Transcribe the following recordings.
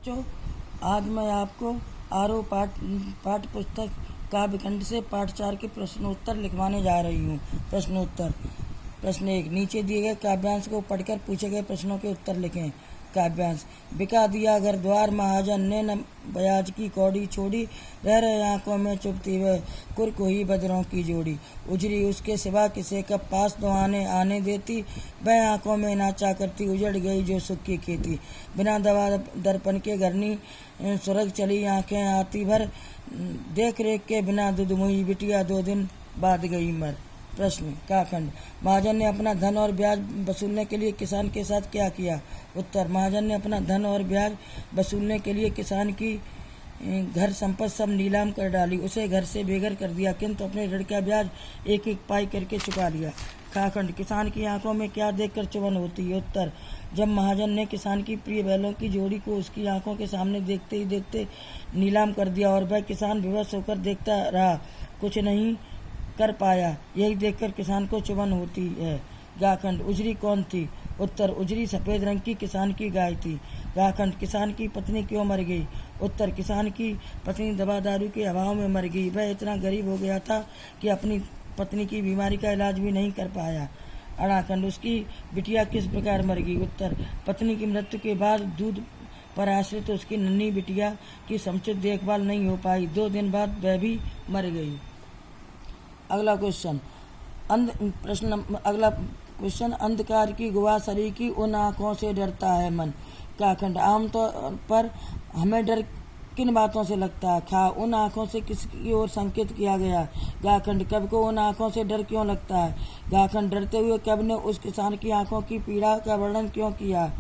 बच्चों, आज मैं आपको आरओ पाठ पुस्तक काव्यखंड से पाठ 4 के प्रश्नोत्तर लिखवाने जा रही हूँ। प्रश्नोत्तर। प्रश्न 1, नीचे दिए गए काव्यांश को पढ़कर पूछे गए प्रश्नों के उत्तर लिखें। काव्यांश। बिका दिया घर द्वार महाजन ने न बयाज की कौड़ी छोड़ी, रह रहे आंखों में चुभती वह कुरकुही बदरों की जोड़ी। उजरी उसके सिवा किसे कब पास दुआने आने देती, वह आंखों में नाचा करती उजड़ गई जो सुख की खेती। बिना दवा दर्पण के घरनी सुरग चली आंखें आती भर, देख रेख के बिना दुधमुही बिटिया 2 दिन बाद गई मर। प्रश्न। काखंड। महाजन ने अपना धन और ब्याज वसूलने के लिए किसान के साथ क्या किया? उत्तर। महाजन ने अपना धन और ब्याज वसूलने के लिए किसान की घर संपत्ति सब नीलाम कर डाली, उसे घर से बेघर कर दिया, किंतु अपने ऋण का ब्याज एक एक पाई करके चुका लिया। काखंड। किसान की आंखों में क्या देखकर चुभन होती है? उत्तर। जब महाजन ने किसान की प्रिय बैलों की जोड़ी को उसकी आंखों के सामने देखते ही देखते नीलाम कर दिया और वह किसान विवश होकर देखता रहा, कुछ नहीं कर पाया, यही देखकर किसान को चुभन होती है। गाखंड। उजरी कौन थी? उत्तर। उजरी सफेद रंग की किसान की गाय थी। गाखंड। किसान की पत्नी क्यों मर गई? उत्तर। किसान की पत्नी दवा दारू के अभाव में मर गई, वह इतना गरीब हो गया था कि अपनी पत्नी की बीमारी का इलाज भी नहीं कर पाया। अड़ाखंड। उसकी बिटिया किस प्रकार मर गई? उत्तर। पत्नी की मृत्यु के बाद दूध पर आश्रित उसकी नन्ही बिटिया की समुचित देखभाल नहीं हो पाई, 2 दिन बाद वह भी मर गई। अगला क्वेश्चन। अगला क्वेश्चन। अंधकार की गुहा सरी की उन आँखों से डरता है मन। काखंड। आमतौर पर हमें डर किन बातों से लगता है? खा। उन आँखों से किसकी ओर संकेत किया गया? गाखंड। कवि को उन आँखों से डर क्यों लगता है? गाखंड। डरते हुए कवि ने उस किसान की आँखों की पीड़ा का वर्णन क्यों किया?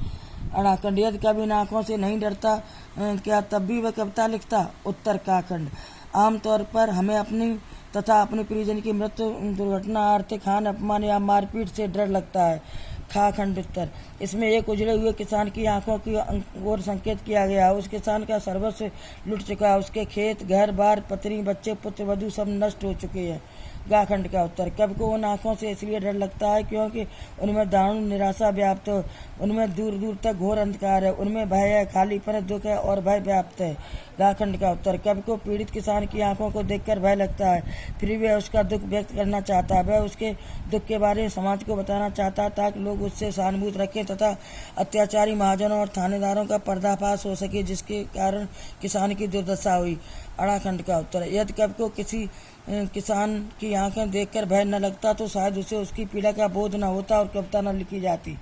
अड़ाखंड। यदि कवि इन आँखों से नहीं डरता क्या तब भी वह कविता लिखता? उत्तर। काखंड। आमतौर पर हमें अपनी तथा अपने परिजन की मृत्यु, दुर्घटना, आर्थिक हानि, अपमान या मारपीट से डर लगता है। खाखंड। उत्तर। इसमें एक उजड़े हुए किसान की आंखों की ओर संकेत किया गया। उस किसान का सर्वस्व लुट चुका, उसके खेत, घर बार, पत्नी, बच्चे, पुत्र वधू सब नष्ट हो चुके हैं। गाखंड का उत्तर। कवि को उन आंखों से इसलिए डर लगता है क्योंकि उनमें दारुण निराशा व्याप्त है, उनमें दूर दूर तक घोर अंधकार है, उनमें भय है, खालीपन, दुख है और भय व्याप्त है। गाखंड का उत्तर। कवि को पीड़ित किसान की आंखों को देखकर भय लगता है, फिर वह उसका दुख व्यक्त करना चाहता है, वह उसके दुख के बारे में समाज को बताना चाहता है ताकि लोग उससे सहानुभूति रखें तथा अत्याचारी महाजनों और थानेदारों का पर्दाफाश हो सके, जिसके कारण किसान की दुर्दशा हुई। अड़ाखंड का उत्तर। यदि कवि को किसी किसान की आंखें देखकर भय न लगता तो शायद उसे उसकी पीड़ा का बोध न होता और कविता न लिखी जाती।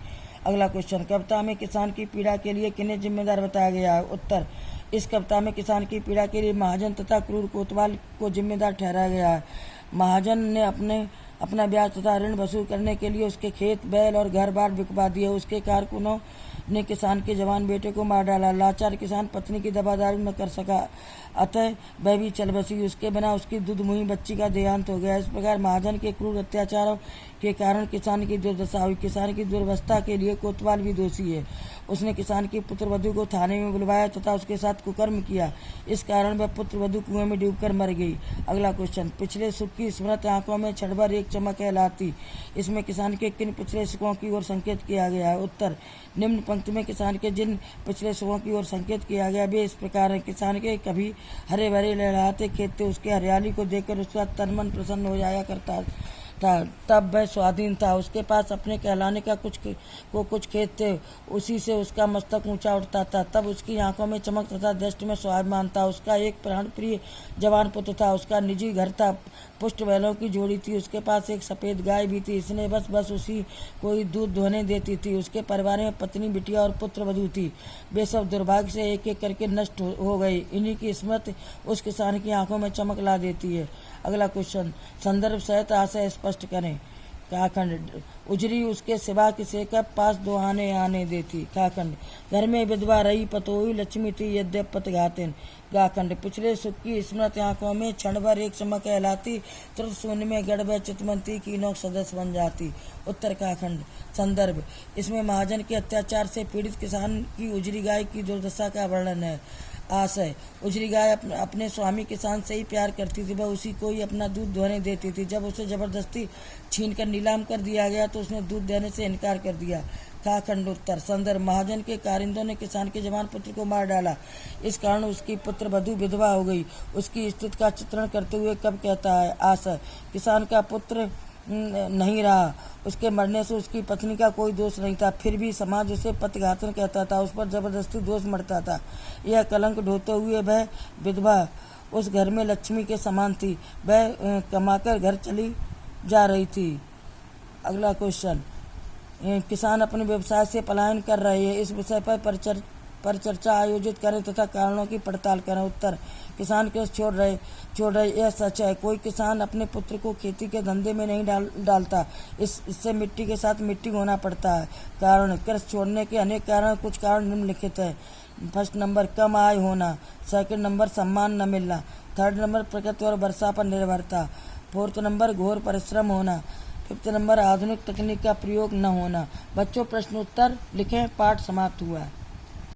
अगला क्वेश्चन। कविता में किसान की पीड़ा के लिए किन्हें जिम्मेदार बताया गया है? उत्तर। इस कविता में किसान की पीड़ा के लिए महाजन तथा क्रूर कोतवाल को जिम्मेदार ठहराया गया है। महाजन ने अपना ब्याज तथा ऋण वसूल करने के लिए उसके खेत, बैल और घर बार बिकवा दिए। उसके कारकुनों ने किसान के जवान बेटे को मार डाला। लाचार किसान पत्नी की दवा दारू न कर सका, अतः वह भी चल बसी। उसके बिना उसकी दुधमुही बच्ची का देहांत हो गया। इस प्रकार महाजन के क्रूर अत्याचारों के कारण किसान की दुर्दशा हुई। किसान की दुर्वस्था के लिए कोतवाल भी दोषी है। उसने किसान की पुत्रवधू को थाने में बुलवाया तथा उसके साथ कुकर्म किया। इस कारण वह पुत्रवधू कुएं में डूबकर मर गई। अगला क्वेश्चन। पिछले सुख की स्मृति आंखों में क्षण भर एक चमक कहलाती, इसमें किसान के किन पिछले सुखों की ओर संकेत किया गया है? उत्तर। निम्न पंक्ति में किसान के जिन पिछले सुखों की ओर संकेत किया गया वे इस प्रकार है। किसान के कभी हरे भरे लहराते खेत थे, उसके हरियाली को देखकर उसका तन मन प्रसन्न हो जाया करता था। तब वह स्वाधीन था, उसके पास अपने कहलाने का कुछ खेत थे, उसी से उसका मस्तक ऊंचा उठता था। तब उसकी आंखों में चमक तथा दृष्टि में स्वाभिमान था। उसका एक प्राण प्रिय जवान पुत्र था, उसका निजी घर था, पुष्ट बैलों की जोड़ी थी, उसके पास एक सफेद गाय भी थी, इसने बस उसी को ही दूध दोहने देती थी। उसके परिवार में पत्नी, बिटिया और पुत्र वधू थी, वे सब दुर्भाग्य से एक एक करके नष्ट हो गए। इन्हीं की स्मृति उस किसान की आंखों में चमक ला देती है। अगला क्वेश्चन। संदर्भ सहित आशय स्पष्ट करें। काखंड। उजरी उसके सिवा किसे कब पास दुआने आने देती। काखंड। घर में विधवा रही पतोही लक्ष्मी थी यद्यप पतघातिन। गाखंड। पिछले सुख की स्मृति आंखों में क्षण भर एक चमक कहलाती, तुरंत शून्य में गड़बड़ चितमंती कीनों सदस्य बन जाती। उत्तर। काखंड। संदर्भ। इसमें महाजन के अत्याचार से पीड़ित किसान की उजरी गाय की दुर्दशा का वर्णन है। आशय। उजरी गाय अपने स्वामी किसान से ही प्यार करती थी, वह उसी को ही अपना दूध दोहने देती थी। जब उसे जबरदस्ती छीन कर नीलाम कर दिया गया तो उसने दूध देने से इनकार कर दिया। का खंड उत्तर। संदर्भ, महाजन के कारिंदों ने किसान के जवान पुत्र को मार डाला, इस कारण उसकी पुत्र वधू विधवा हो गई। उसकी स्थिति का चित्रण करते हुए कब कहता है। आशय, किसान का पुत्र नहीं रहा, उसके मरने से उसकी पत्नी का कोई दोष नहीं था, फिर भी समाज उसे पतिघातन कहता था, उस पर जबरदस्ती दोष मरता था। यह कलंक ढोते हुए वह विधवा उस घर में लक्ष्मी के समान थी। वह कमाकर घर चली जा रही थी। अगला क्वेश्चन, किसान अपने व्यवसाय से पलायन कर रहे हैं, इस विषय पर चर्चा आयोजित करें तथा कारणों की पड़ताल करें। उत्तर, किसान कृषि छोड़ रहे यह सच है। कोई किसान अपने पुत्र को खेती के धंधे में नहीं डालता, इससे मिट्टी के साथ मिट्टी होना पड़ता है। कारण, कृषि छोड़ने के अनेक कारण, कुछ कारण निम्नलिखित है। फर्स्ट नंबर, कम आय होना। सेकंड नंबर, सम्मान न मिलना। थर्ड नंबर, प्रकृति और वर्षा पर निर्भरता। फोर्थ नंबर, घोर परिश्रम होना। फिफ्थ नंबर, आधुनिक तकनीक का प्रयोग न होना। बच्चों प्रश्नोत्तर लिखें। पाठ समाप्त हुआ।